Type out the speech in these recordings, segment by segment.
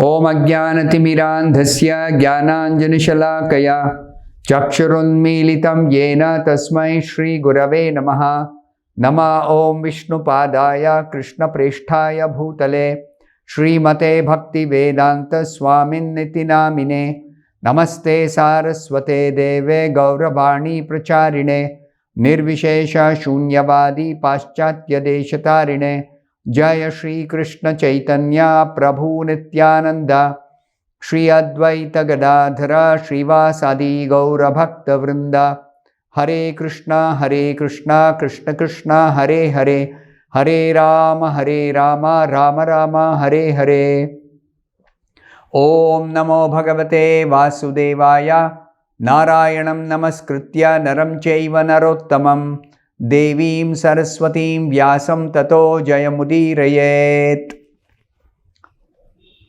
Om Ajnanatimirandhasya Jnananjanishalaakaya Chakshurunmilitam Yena Tasmai Shri Gurave Namaha. Nama Om Vishnupadaya Krishna Presthaya Bhutale Srimate Bhakti Vedanta Swamin Niti Namine. Namaste Saraswate Deve Gauravani Pracharine Nirvishesha Shunyavadi Paschatya Deshatarine. Jaya Shri Krishna Chaitanya Prabhu Nityananda Shri Advaita Gadadhara Srivasadi Gaura Bhakta Vrinda. Hare Krishna Krishna Krishna Hare Hare Hare Rama Rama Rama Hare Hare. Om Namo Bhagavate Vasudevaya Narayanam Namaskritya Naram Chaiva Narottamam Devim Saraswatim Vyasam Tato Jayamudirayet.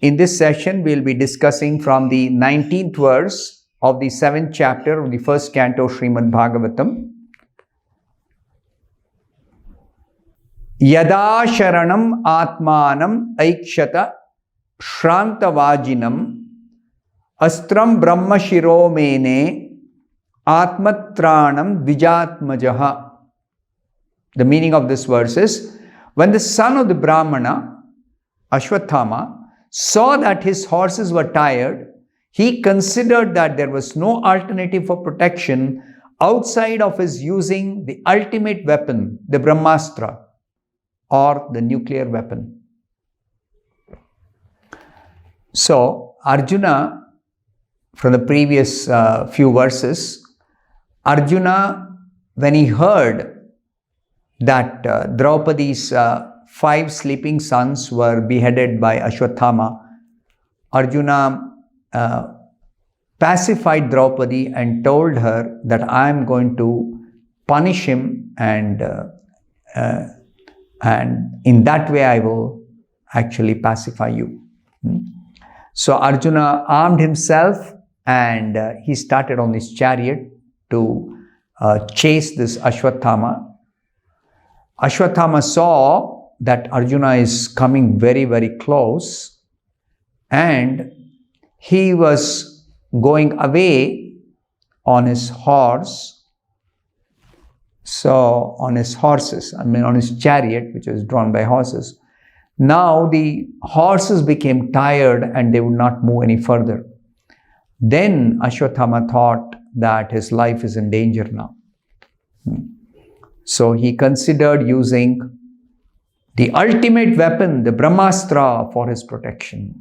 In this session, we will be discussing from the 19th verse of the 7th chapter of the first canto Srimad Bhagavatam. Yada Sharanam Atmanam Aikshata Shrantavajinam Astram Brahma Shiro Mene Atmatranam Dvijatmajaha. The meaning of this verse is, when the son of the Brahmana, Ashwathama, saw that his horses were tired, he considered that there was no alternative for protection outside of his using the ultimate weapon, the Brahmastra, or the nuclear weapon. So, Arjuna, from the previous few verses, Arjuna, when he heard that Draupadi's 5 sleeping sons were beheaded by Ashwathama, Arjuna pacified Draupadi and told her that I am going to punish him, and in that way I will actually pacify you. So Arjuna armed himself and he started on his chariot to chase this Ashwathama. Ashwathama saw that Arjuna is coming very, very close, and he was going away on his horse. So, on his chariot, which was drawn by horses. Now the horses became tired and they would not move any further. Then Ashwathama thought that his life is in danger now. So he considered using the ultimate weapon, the Brahmastra, for his protection.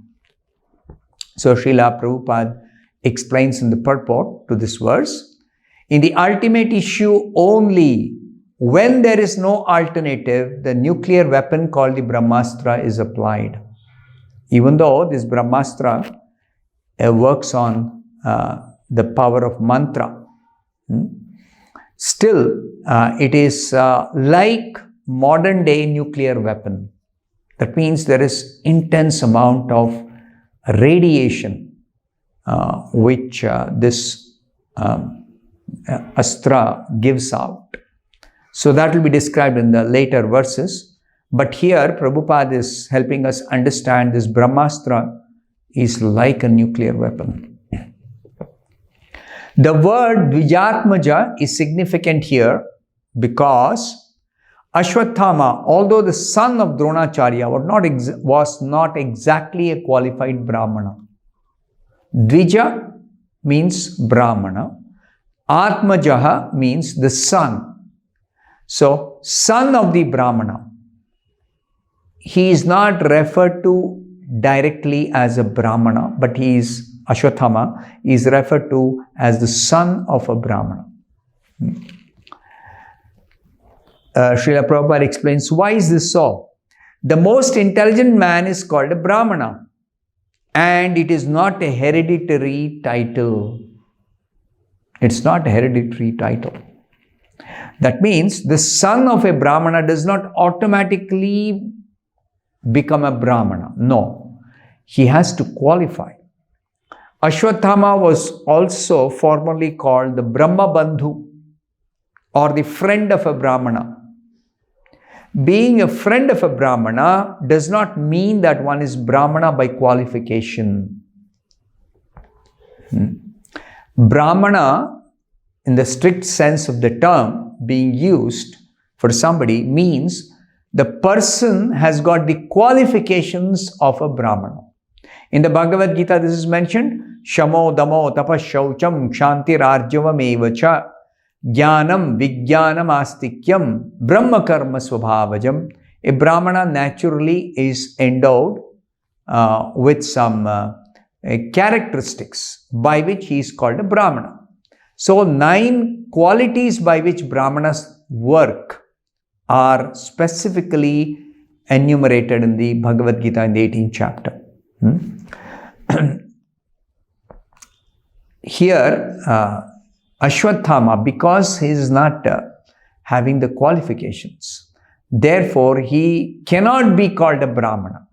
So Srila Prabhupada explains in the purport to this verse, in the ultimate issue only, when there is no alternative, the nuclear weapon called the Brahmastra is applied. Even though this Brahmastra works on the power of mantra, still it is like modern day nuclear weapon. That means there is intense amount of radiation which this astra gives out. So that will be described in the later verses. But here Prabhupada is helping us understand this Brahmastra is like a nuclear weapon. The word Dvijatmaja is significant here because Ashwathama, although the son of Dronacharya, was not exactly a qualified Brahmana. Dvija means Brahmana. Atmajaha means the son. So, son of the Brahmana. He is not referred to directly as a Brahmana, but Ashwathama is referred to as the son of a Brahmana. Srila Prabhupada explains, why is this so? The most intelligent man is called a Brahmana, and it is not a hereditary title. It's not a hereditary title. That means the son of a Brahmana does not automatically become a Brahmana. No, he has to qualify. Ashwathama was also formerly called the Brahma Bandhu, or the friend of a Brahmana. Being a friend of a Brahmana does not mean that one is Brahmana by qualification. Brahmana, in the strict sense of the term being used for somebody, means the person has got the qualifications of a Brahmana. In the Bhagavad Gita, this is mentioned: Shamo damo tapashaucham kshantirarjavam evacha jnanam vijnanam astikyam brahma karma swabhavajam. A Brahmana naturally is endowed with some characteristics by which he is called a Brahmana. So 9 qualities by which Brahmanas work are specifically enumerated in the Bhagavad Gita in the 18th chapter. Here, Ashwatthama, because he is not having the qualifications, therefore he cannot be called a Brahmana.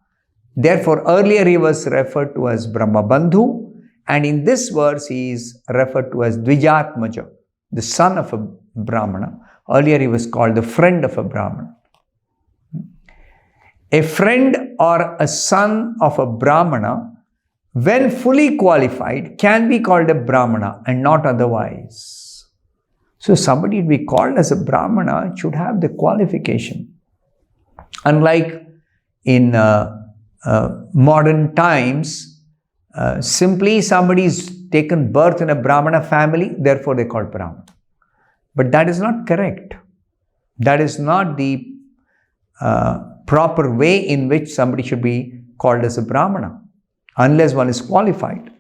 Therefore, earlier he was referred to as Brahmabandhu, and in this verse he is referred to as Dvijatmaja, the son of a Brahmana. Earlier he was called the friend of a Brahmana. A friend or a son of a Brahmana, when fully qualified, can be called a Brahmana and not otherwise. So somebody to be called as a Brahmana should have the qualification. Unlike in modern times, simply somebody is taken birth in a Brahmana family, therefore they are called Brahmana. But that is not correct. That is not the proper way in which somebody should be called as a Brahmana, unless one is qualified.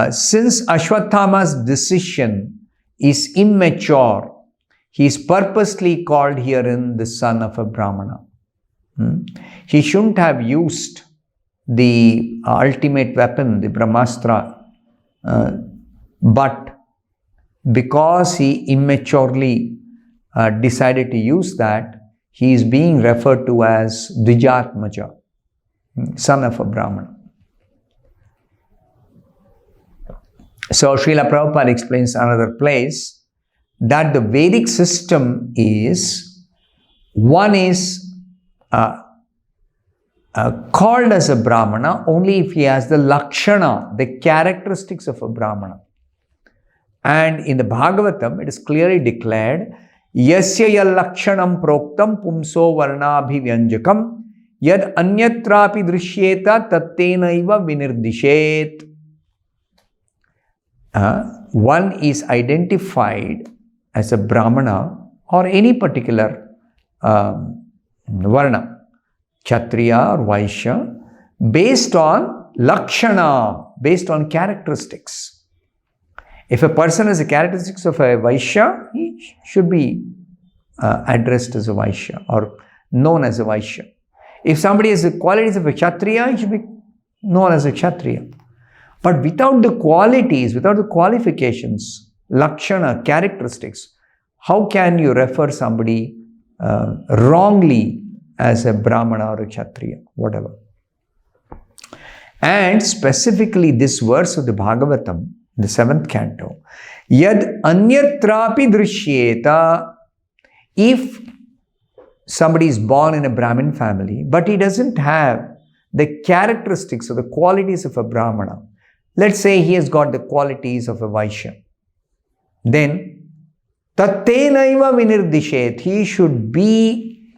Since Ashwatthama's decision is immature, he is purposely called herein the son of a Brahmana. He shouldn't have used the ultimate weapon, the Brahmastra, but because he immaturely decided to use that, he is being referred to as Dvijatmaja, son of a Brahmana. So Srila Prabhupada explains another place that the Vedic system is, one is called as a Brahmana only if he has the Lakshana, the characteristics of a Brahmana. And in the Bhagavatam, it is clearly declared, Yasya ya lakshanam proktam pumso varnabhivyanjakam yad anyatrapi drishyeta tattenaiva vinirdishet. One is identified as a Brahmana or any particular Varna, Kshatriya or Vaishya, based on Lakshana, based on characteristics. If a person has the characteristics of a Vaishya, he should be addressed as a Vaishya or known as a Vaishya. If somebody has the qualities of a Kshatriya, he should be known as a Kshatriya. But without the qualities, without the qualifications, Lakshana, characteristics, how can you refer somebody wrongly as a Brahmana or a Kshatriya, whatever? And specifically this verse of the Bhagavatam, the 7th canto, Yad anyatrapi drishyeta, if somebody is born in a Brahmin family, but he doesn't have the characteristics or the qualities of a Brahmana, let's say he has got the qualities of a Vaishya, then tattenaiva vinirdishet, he should be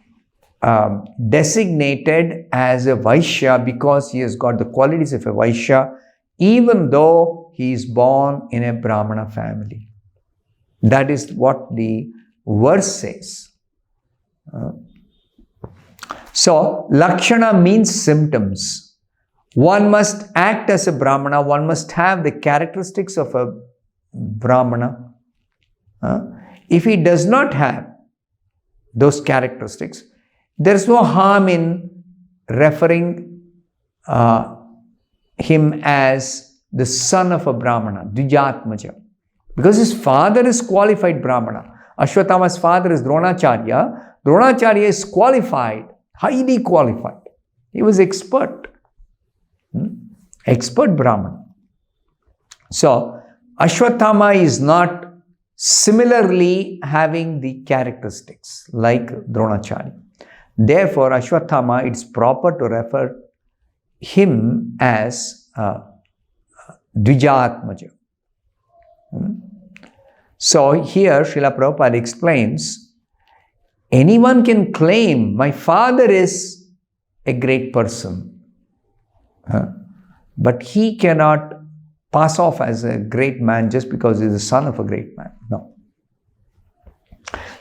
designated as a Vaishya because he has got the qualities of a Vaishya, even though he is born in a Brahmana family. That is what the verse says. So, Lakshana means symptoms. One must act as a Brahmana, one must have the characteristics of a Brahmana. If he does not have those characteristics, there is no harm in referring him as the son of a Brahmana, Dvijatmaja. Because his father is qualified Brahmana. Ashwatthama's father is Dronacharya. Dronacharya is qualified, highly qualified. He was expert. Expert Brahmana. So, Ashwatthama is not similarly having the characteristics like Dronacharya. Therefore, Ashwatthama, it's proper to refer him as Dvijatmaja. So here Srila Prabhupada explains, anyone can claim my father is a great person, but he cannot pass off as a great man just because he's the son of a great man. No.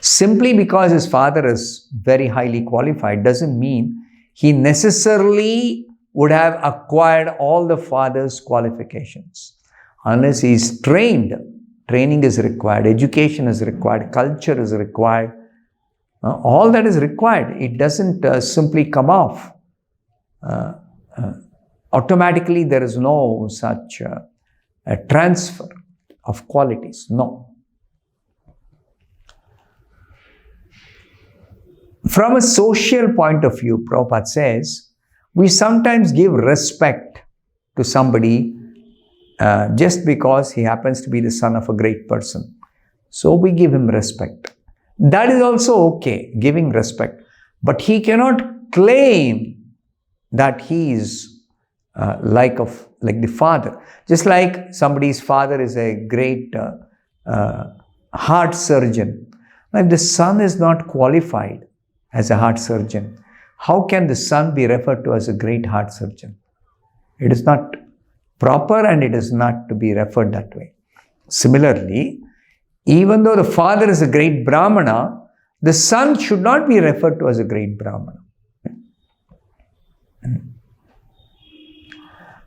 Simply because his father is very highly qualified doesn't mean he necessarily would have acquired all the father's qualifications. Unless he is trained, training is required, education is required, culture is required. All that is required. It doesn't simply come off. Automatically, there is no such a transfer of qualities. No. From a social point of view, Prabhupada says, we sometimes give respect to somebody just because he happens to be the son of a great person. So we give him respect. That is also okay, giving respect. But he cannot claim that he is like the father. Just like somebody's father is a great heart surgeon. Now, if the son is not qualified as a heart surgeon, how can the son be referred to as a great heart surgeon? It is not proper and it is not to be referred that way. Similarly, even though the father is a great Brahmana, the son should not be referred to as a great Brahmana.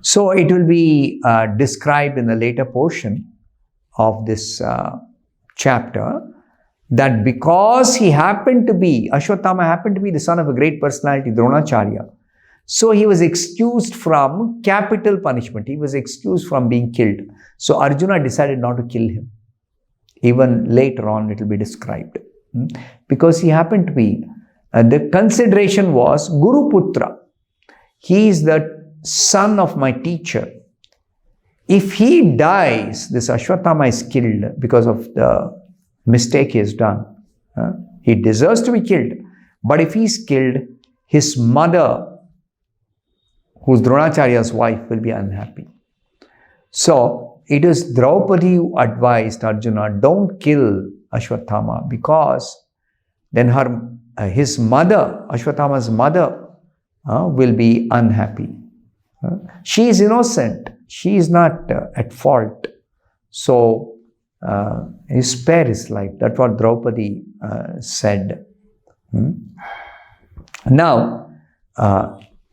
So it will be described in the later portion of this chapter that because Ashwatthama happened to be the son of a great personality, Dronacharya, so he was excused from capital punishment. He was excused from being killed. So Arjuna decided not to kill him. Even later on it will be described. Because he happened to be, the consideration was Guru Putra. He is the son of my teacher. If he dies, this Ashwatthama is killed because of the mistake he has done. He deserves to be killed. But if he is killed, his mother, who's Dronacharya's wife, will be unhappy. So it is Draupadi who advised Arjuna, don't kill Ashwatthama, because then his mother, Ashwatthama's mother, will be unhappy. She is innocent. She is not at fault. So you spare his life. That's what Draupadi said. Now,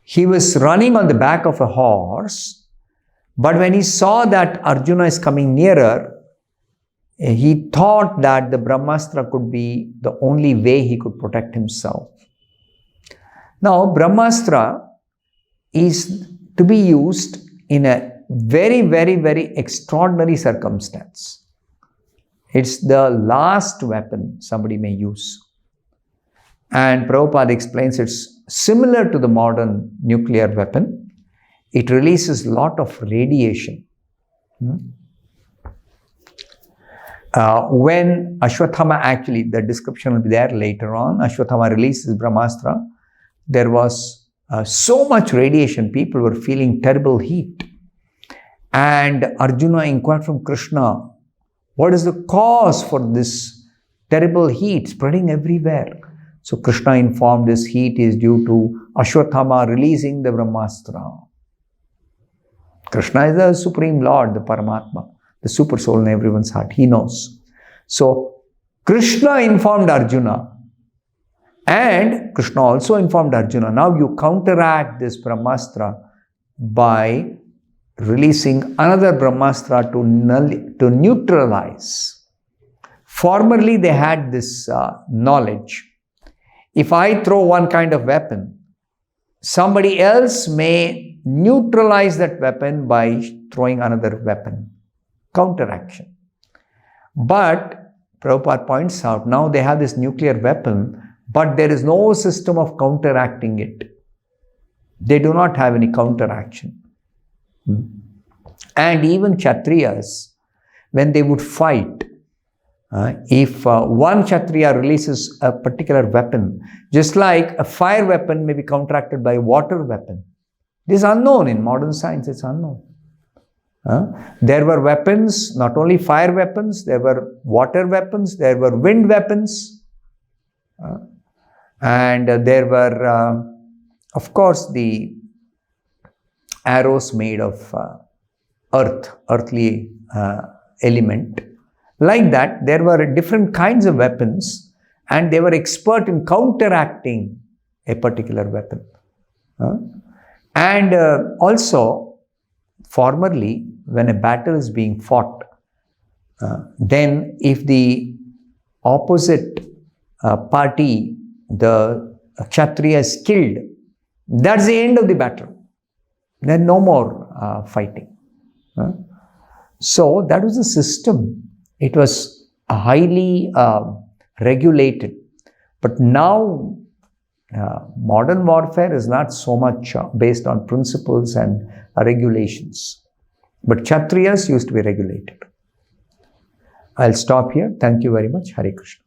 he was running on the back of a horse, but when he saw that Arjuna is coming nearer, he thought that the Brahmastra could be the only way he could protect himself. Now, Brahmastra is to be used in a very, very, very extraordinary circumstance. It's the last weapon somebody may use. And Prabhupada explains it's similar to the modern nuclear weapon. It releases a lot of radiation. When Ashwatthama, actually, the description will be there later on, Ashwatthama released his Brahmastra, there was so much radiation, people were feeling terrible heat. And Arjuna inquired from Krishna, what is the cause for this terrible heat spreading everywhere? So Krishna informed this heat is due to Ashwatthama releasing the Brahmastra. Krishna is the Supreme Lord, the Paramatma, the super soul in everyone's heart. He knows. So Krishna informed Arjuna, and Krishna also informed Arjuna, now you counteract this Brahmastra by releasing another Brahmastra to neutralize. Formerly they had this knowledge. If I throw one kind of weapon, somebody else may neutralize that weapon by throwing another weapon. Counteraction. But Prabhupada points out, now they have this nuclear weapon, but there is no system of counteracting it. They do not have any counteraction. And even Kshatriyas, when they would fight, If one Kshatriya releases a particular weapon, just like a fire weapon may be counteracted by a water weapon. This is unknown in modern science, it's unknown. There were weapons, not only fire weapons, there were water weapons, there were wind weapons, and there were, of course, the arrows made of earthly element. Like that, there were different kinds of weapons, and they were expert in counteracting a particular weapon. And also, formerly, when a battle is being fought, then if the opposite party, the Kshatriya is killed, that's the end of the battle. Then no more fighting. So that was the system. It was highly regulated. But now, modern warfare is not so much based on principles and regulations. But Kshatriyas used to be regulated. I'll stop here. Thank you very much. Hare Krishna.